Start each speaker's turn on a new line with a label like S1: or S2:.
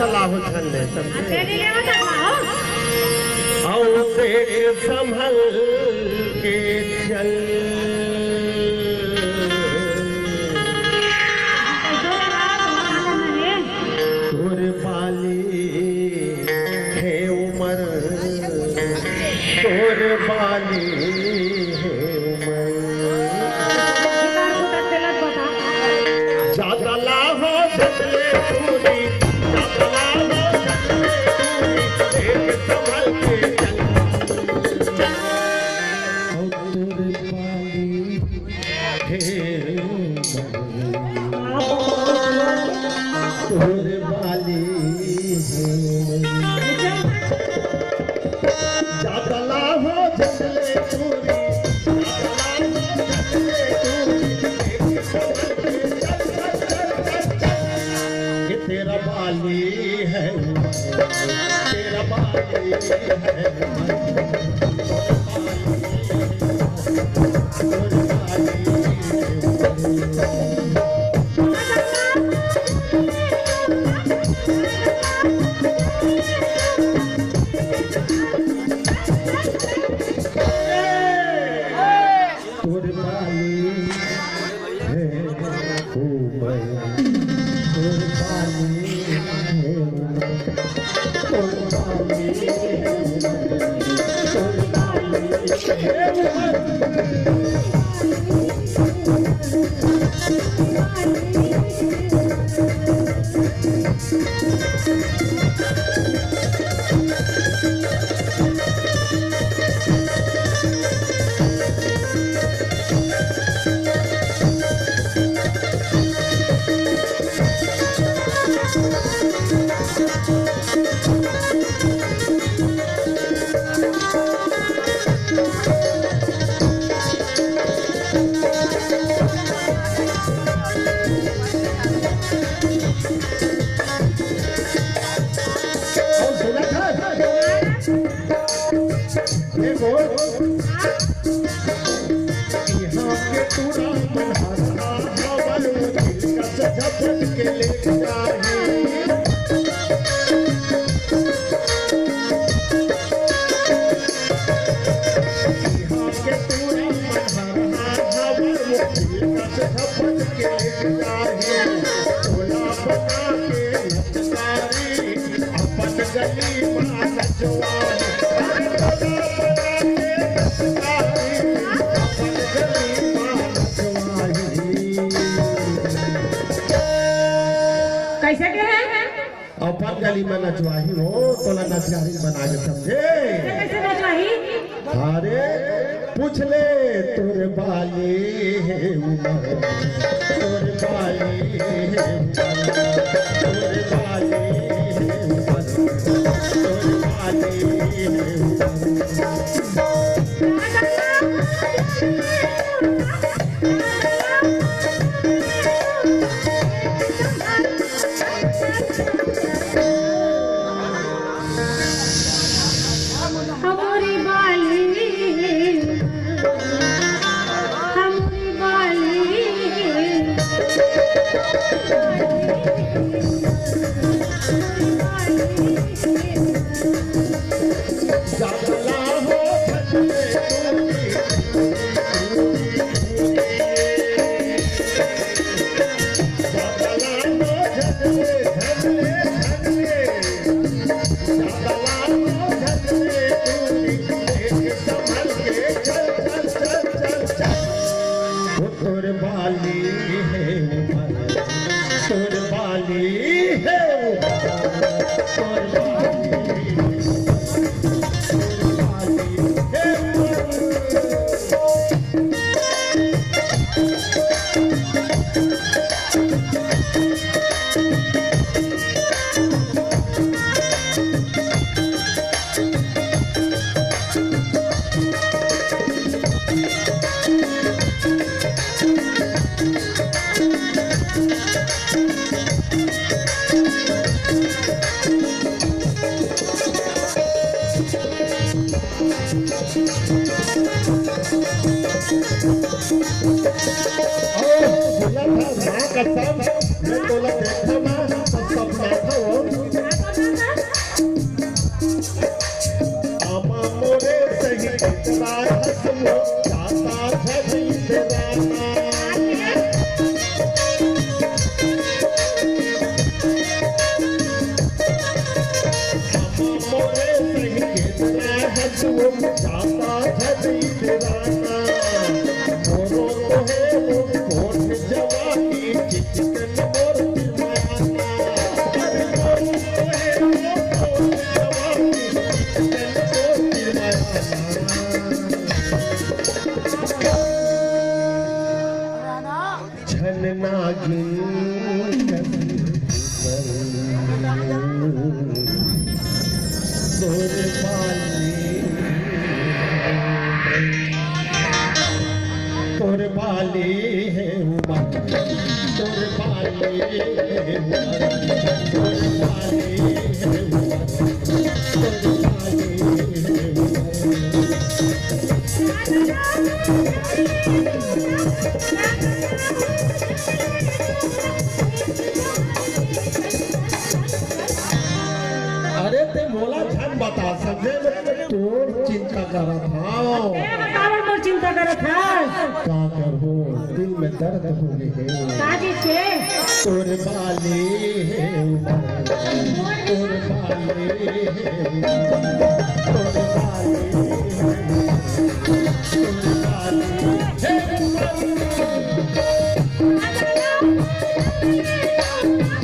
S1: ज्यादा लाभ उठाने समझे आओ देख संभल के चल तोर बाली है उमर तोर बाली है उमर ज्यादा लाभ बदले पूरी ज्यादा लाभ बदले पूरी देख संभल के तोरे बाली ज्यादा लाभ जंगले पूरी ये तेरा बाली है तेरा बाली है
S2: कैसे के है
S1: अपन गली में नचवाही हो तोला नचगारी बना के समझे
S2: कैसे नचवाही
S1: अरे पूछ ले तोरे बाली है उमर तोरे बाली है तोरे बाली है तोरे बाली है
S2: कसम मैं तोला देखा ना सब सब ना था वो
S1: वो जाता झड़ी दीवाना मोरो तो है वो कोट जवानी चिकन मोर दीवाना अरे मोरो तो है वो कोट जवानी चिकन मोर दीवाना छन नागिन तोर बाली है उमा तोर बाली है उमा तोर बाली है उमा तोर बाली है अरे ते मोला छन बता सके तोर चिंता करत हां
S2: चिंता करत है
S1: का करो दिल में दर्द हो गए
S2: काजी से
S1: तोर बाली है तोर बाली है